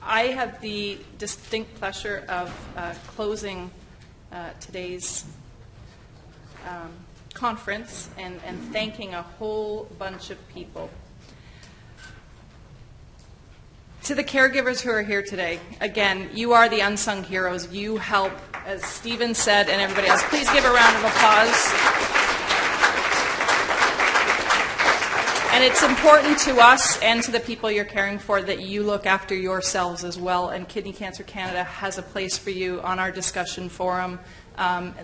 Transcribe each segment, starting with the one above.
I have the distinct pleasure of closing today's conference and thanking a whole bunch of people. To the caregivers who are here today, again, you are the unsung heroes. You help, as Stephen said, and everybody else. Please give a round of applause. And it's important to us and to the people you're caring for that you look after yourselves as well. And Kidney Cancer Canada has a place for you on our discussion forum.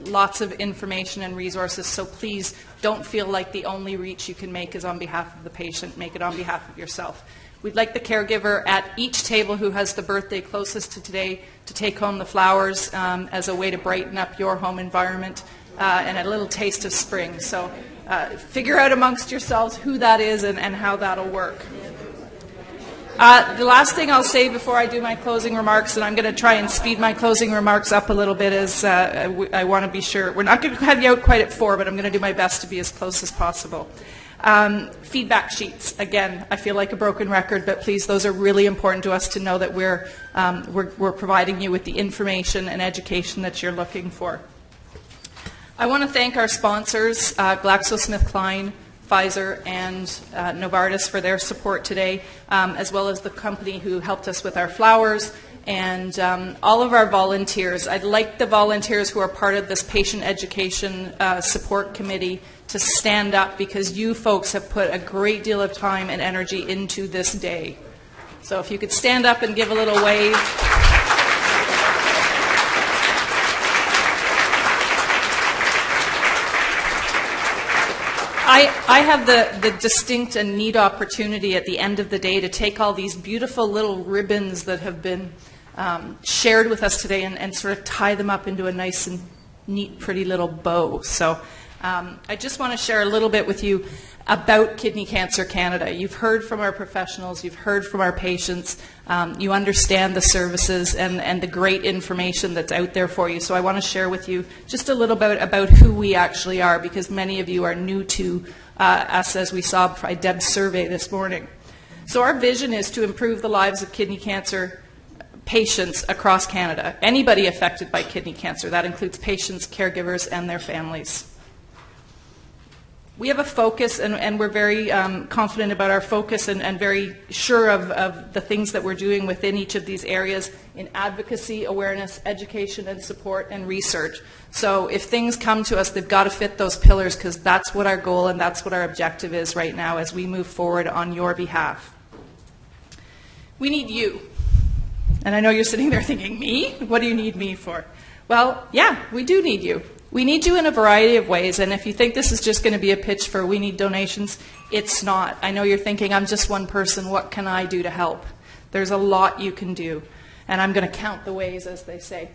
Lots of information and resources, so please don't feel like the only reach you can make is on behalf of the patient. Make it on behalf of yourself. We'd like the caregiver at each table who has the birthday closest to today to take home the flowers as a way to brighten up your home environment and a little taste of spring. So figure out amongst yourselves who that is and how that'll work. The last thing I'll say before I do my closing remarks, and I'm going to try and speed my closing remarks up a little bit, is I want to be sure. We're not going to have you out quite at 4, but I'm going to do my best to be as close as possible. Feedback sheets. Again, I feel like a broken record, but please, those are really important to us to know that we're providing you with the information and education that you're looking for. I want to thank our sponsors, GlaxoSmithKline, Pfizer, and Novartis for their support today, as well as the company who helped us with our flowers, and all of our volunteers. I'd like the volunteers who are part of this patient education support committee to stand up, because you folks have put a great deal of time and energy into this day. So if you could stand up and give a little wave. I have the distinct and neat opportunity at the end of the day to take all these beautiful little ribbons that have been shared with us today and sort of tie them up into a nice and neat, pretty little bow. So I just want to share a little bit with you about Kidney Cancer Canada. You've heard from our professionals, you've heard from our patients, you understand the services and the great information that's out there for you. So I want to share with you just a little bit about who we actually are, because many of you are new to us, as we saw by Deb's survey this morning. So our vision is to improve the lives of kidney cancer patients across Canada. Anybody affected by kidney cancer, that includes patients, caregivers, and their families. We have a focus, and we're very confident about our focus and very sure of the things that we're doing within each of these areas in advocacy, awareness, education, and support, and research. So if things come to us, they've got to fit those pillars, because that's what our goal and that's what our objective is right now as we move forward on your behalf. We need you. And I know you're sitting there thinking, me? What do you need me for? Well, yeah, we do need you. We need you in a variety of ways, and if you think this is just going to be a pitch for we need donations, it's not. I know you're thinking, I'm just one person, what can I do to help? There's a lot you can do, and I'm going to count the ways, as they say.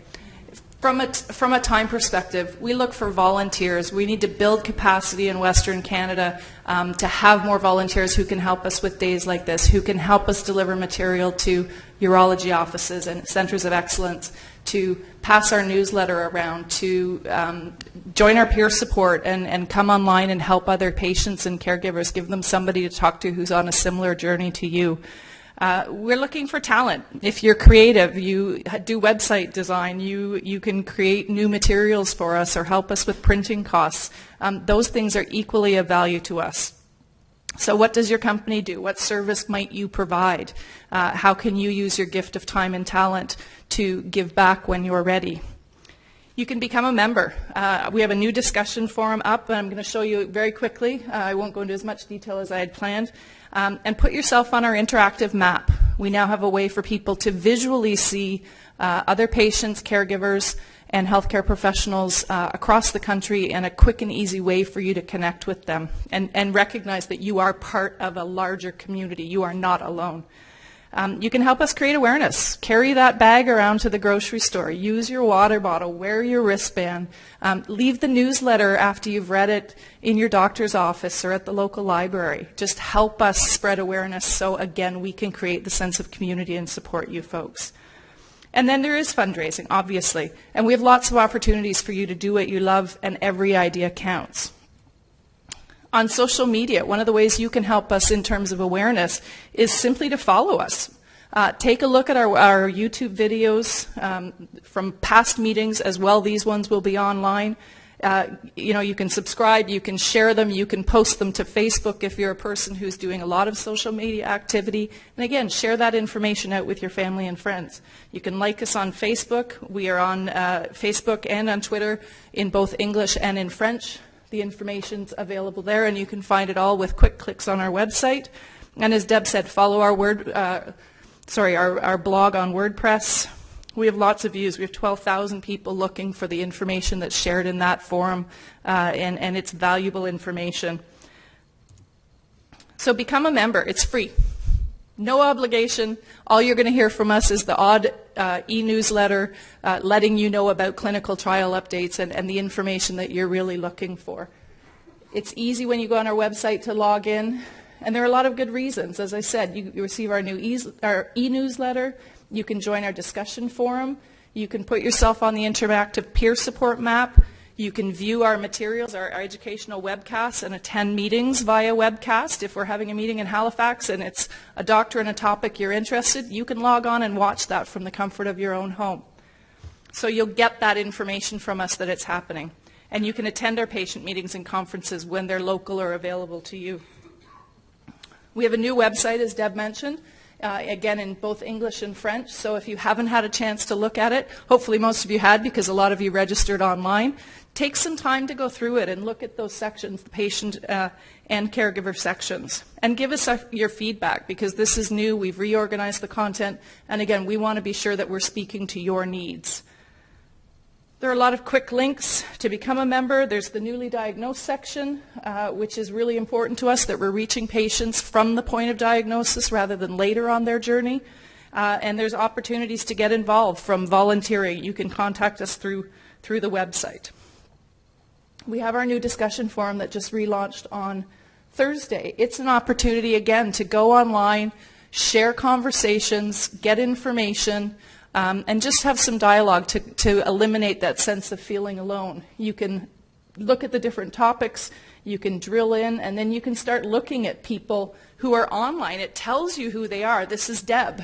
From a time perspective, we look for volunteers. We need to build capacity in Western Canada to have more volunteers who can help us with days like this, who can help us deliver material to urology offices and centers of excellence, to pass our newsletter around, to join our peer support and come online and help other patients and caregivers, give them somebody to talk to who's on a similar journey to you. We're looking for talent. If you're creative, you do website design, you can create new materials for us or help us with printing costs. Those things are equally of value to us. So what does your company do? What service might you provide? How can you use your gift of time and talent to give back when you're ready? You can become a member. We have a new discussion forum up, and I'm going to show you very quickly. I won't go into as much detail as I had planned. And put yourself on our interactive map. We now have a way for people to visually see other patients, caregivers, and healthcare professionals across the country, and a quick and easy way for you to connect with them and recognize that you are part of a larger community. You are not alone. You can help us create awareness. Carry that bag around to the grocery store. Use your water bottle. Wear your wristband. Leave the newsletter after you've read it in your doctor's office or at the local library. Just help us spread awareness so, again, we can create the sense of community and support you folks. And then there is fundraising, obviously. And we have lots of opportunities for you to do what you love, and every idea counts. On social media, one of the ways you can help us in terms of awareness is simply to follow us. Take a look at our YouTube videos from past meetings as well. These ones will be online. You can subscribe, you can share them, you can post them to Facebook if you're a person who's doing a lot of social media activity. And again, share that information out with your family and friends. You can like us on Facebook. We are on Facebook and on Twitter in both English and in French. The information's available there, and you can find it all with quick clicks on our website. And as Deb said, follow our blog on WordPress. We have lots of views. We have 12,000 people looking for the information that's shared in that forum, and it's valuable information. So become a member. It's free. No obligation. All you're going to hear from us is the odd e-newsletter letting you know about clinical trial updates and the information that you're really looking for. It's easy when you go on our website to log in, and there are a lot of good reasons. As I said, you receive our new e-newsletter. You can join our discussion forum. You can put yourself on the interactive peer support map. You can view our materials, our educational webcasts, and attend meetings via webcast. If we're having a meeting in Halifax and it's a doctor and a topic you're interested, you can log on and watch that from the comfort of your own home. So you'll get that information from us that it's happening. And you can attend our patient meetings and conferences when they're local or available to you. We have a new website, as Deb mentioned. Again, in both English and French. So if you haven't had a chance to look at it, hopefully most of you had because a lot of you registered online, take some time to go through it and look at those sections, the patient and caregiver sections. And give us your feedback because this is new. We've reorganized the content. And again, we want to be sure that we're speaking to your needs. There are a lot of quick links to become a member. There's the newly diagnosed section, which is really important to us, that we're reaching patients from the point of diagnosis rather than later on their journey. And there's opportunities to get involved from volunteering. You can contact us through the website. We have our new discussion forum that just relaunched on Thursday. It's an opportunity, again, to go online, share conversations, get information, and just have some dialogue to eliminate that sense of feeling alone. You can look at the different topics, you can drill in, and then you can start looking at people who are online. It tells you who they are. This is Deb.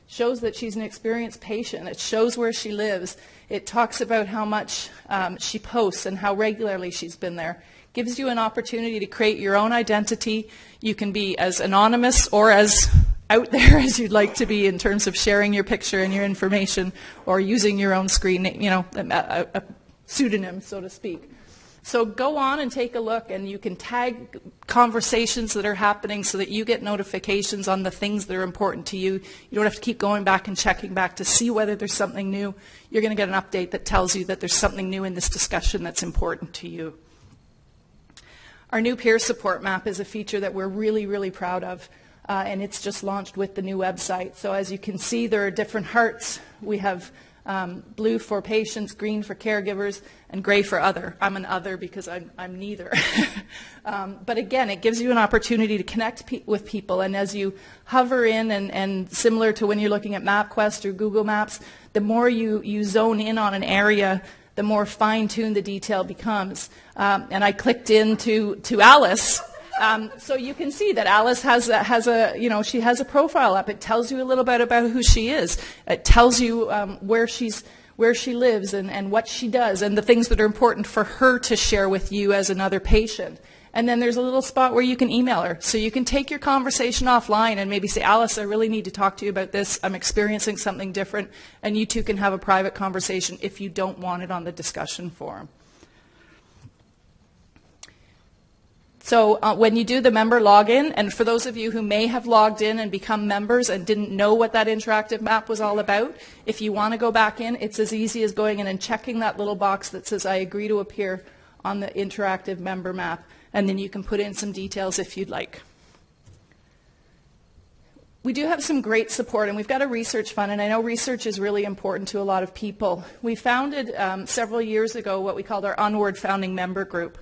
Shows that she's an experienced patient. It shows where she lives. It talks about how much she posts and how regularly she's been there. Gives you an opportunity to create your own identity. You can be as anonymous or as out there as you'd like to be in terms of sharing your picture and your information or using your own screen name, a pseudonym, so to speak. So go on and take a look, and you can tag conversations that are happening so that you get notifications on the things that are important to you. You don't have to keep going back and checking back to see whether there's something new. You're going to get an update that tells you that there's something new in this discussion that's important to you. Our new peer support map is a feature that we're really, really proud of. And it's just launched with the new website. So as you can see, there are different hearts. We have blue for patients, green for caregivers, and gray for other. I'm an other because I'm neither. But again, it gives you an opportunity to connect with people. And as you hover in, and similar to when you're looking at MapQuest or Google Maps, the more you zone in on an area, the more fine-tuned the detail becomes. And I clicked into Alice. So you can see that Alice has a profile up. It tells you a little bit about who she is. It tells you where she lives and what she does and the things that are important for her to share with you as another patient. And then there's a little spot where you can email her. So you can take your conversation offline and maybe say, Alice, I really need to talk to you about this. I'm experiencing something different. And you two can have a private conversation if you don't want it on the discussion forum. So when you do the member login, and for those of you who may have logged in and become members and didn't know what that interactive map was all about, if you want to go back in, it's as easy as going in and checking that little box that says, I agree to appear on the interactive member map, and then you can put in some details if you'd like. We do have some great support, and we've got a research fund, and I know research is really important to a lot of people. We founded several years ago what we called our Onward founding member group.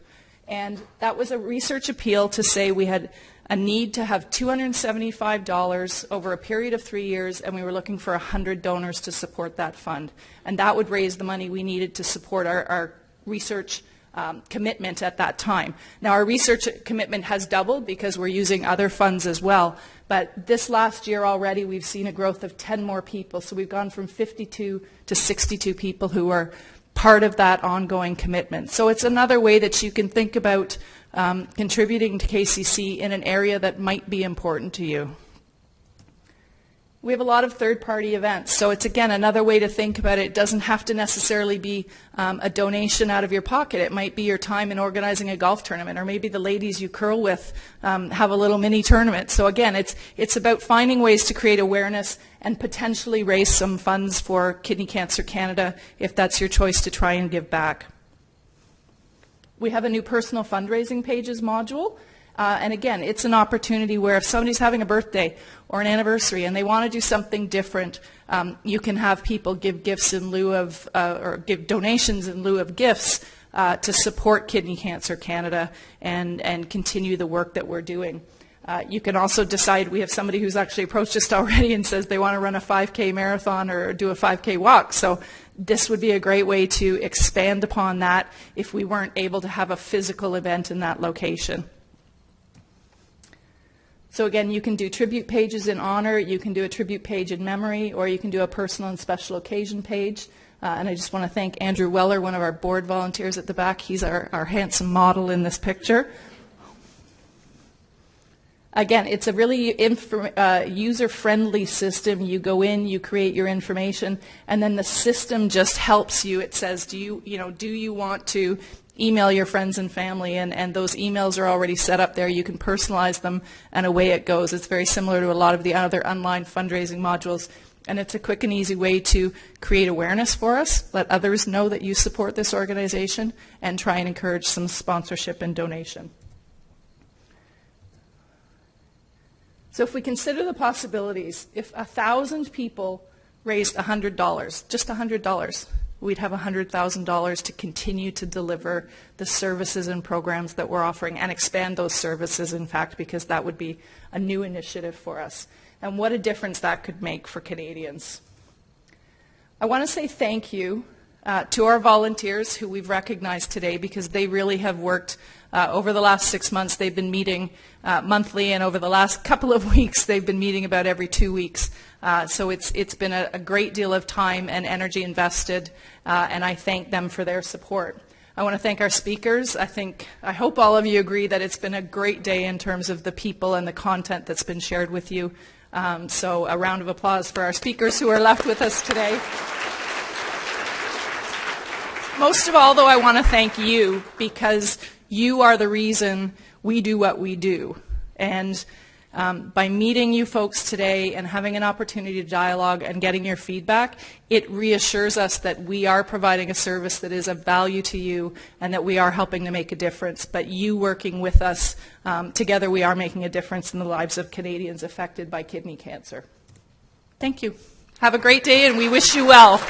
And that was a research appeal to say we had a need to have $275 over a period of 3 years, and we were looking for 100 donors to support that fund. And that would raise the money we needed to support our research commitment at that time. Now, our research commitment has doubled because we're using other funds as well, but this last year already we've seen a growth of 10 more people, so we've gone from 52 to 62 people who are part of that ongoing commitment. So it's another way that you can think about contributing to KCC in an area that might be important to you. We have a lot of third-party events, so it's, again, another way to think about it. It doesn't have to necessarily be a donation out of your pocket. It might be your time in organizing a golf tournament, or maybe the ladies you curl with have a little mini tournament. So, again, it's about finding ways to create awareness and potentially raise some funds for Kidney Cancer Canada if that's your choice to try and give back. We have a new personal fundraising pages module. And again, it's an opportunity where if somebody's having a birthday or an anniversary and they want to do something different, you can have people give gifts in lieu of, or give donations in lieu of gifts to support Kidney Cancer Canada and continue the work that we're doing. You can also decide, we have somebody who's actually approached us already and says they want to run a 5K marathon or do a 5K walk. So this would be a great way to expand upon that if we weren't able to have a physical event in that location. So again, you can do tribute pages in honor, you can do a tribute page in memory, or you can do a personal and special occasion page. And I just want to thank Andrew Weller, one of our board volunteers at the back. He's our handsome model in this picture. Again, it's a really user-friendly system. You go in, you create your information, and then the system just helps you. It says, do you want to email your friends and family, and those emails are already set up there. You can personalize them, and away it goes. It's very similar to a lot of the other online fundraising modules, and it's a quick and easy way to create awareness for us, let others know that you support this organization, and try and encourage some sponsorship and donation. So if we consider the possibilities, if 1,000 people raised $100, just $100, we'd have $100,000 to continue to deliver the services and programs that we're offering and expand those services, in fact, because that would be a new initiative for us. And what a difference that could make for Canadians. I want to say thank you to our volunteers who we've recognized today, because they really have worked over the last 6 months. They've been meeting monthly, and over the last couple of weeks they've been meeting about every 2 weeks. So it's been a great deal of time and energy invested, and I thank them for their support. I want to thank our speakers. I hope all of you agree that it's been a great day in terms of the people and the content that's been shared with you. So a round of applause for our speakers who are left with us today. Most of all, though, I want to thank you, because you are the reason we do what we do. And by meeting you folks today and having an opportunity to dialogue and getting your feedback, it reassures us that we are providing a service that is of value to you and that we are helping to make a difference. But you working with us, together we are making a difference in the lives of Canadians affected by kidney cancer. Thank you. Have a great day, and we wish you well.